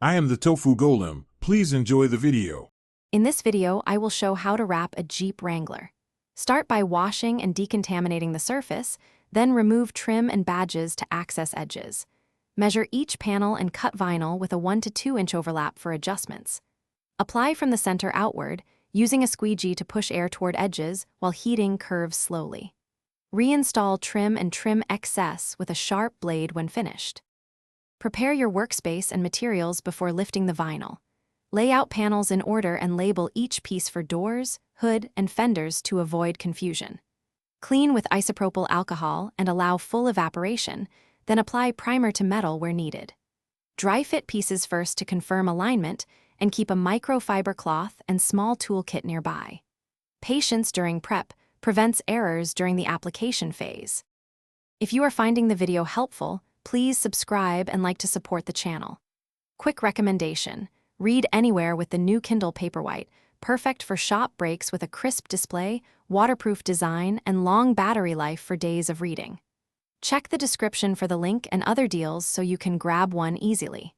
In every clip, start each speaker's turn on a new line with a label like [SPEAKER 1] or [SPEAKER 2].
[SPEAKER 1] I am the Tofu Golem. Please enjoy the video.
[SPEAKER 2] In this video, I will show how to wrap a Jeep Wrangler. Start by washing and decontaminating the surface, then remove trim and badges to access edges. Measure each panel and cut vinyl with a 1 to 2 inch overlap for adjustments. Apply from the center outward, using a squeegee to push air toward edges while heating curves slowly. Reinstall trim and trim excess with a sharp blade when finished. Prepare your workspace and materials before lifting the vinyl. Lay out panels in order and label each piece for doors, hood, and fenders to avoid confusion. Clean with isopropyl alcohol and allow full evaporation, then apply primer to metal where needed. Dry fit pieces first to confirm alignment and keep a microfiber cloth and small toolkit nearby. Patience during prep prevents errors during the application phase. If you are finding the video helpful, please subscribe and like to support the channel. Quick recommendation: read anywhere with the new Kindle Paperwhite, perfect for shop breaks with a crisp display, waterproof design, and long battery life for days of reading. Check the description for the link and other deals so you can grab one easily.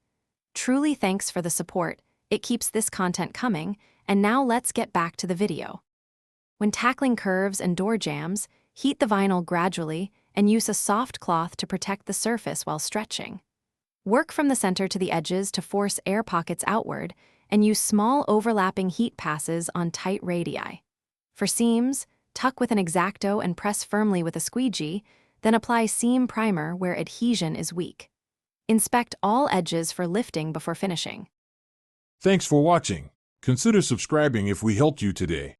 [SPEAKER 2] Truly thanks for the support, it keeps this content coming, and now let's get back to the video. When tackling curves and door jams, heat the vinyl gradually and use a soft cloth to protect the surface while stretching. Work from the center to the edges to force air pockets outward and use small overlapping heat passes on tight radii. For seams, tuck with an X-Acto and press firmly with a squeegee, then apply seam primer where adhesion is weak. Inspect all edges for lifting before finishing.
[SPEAKER 1] Thanks for watching. Consider subscribing if we helped you today.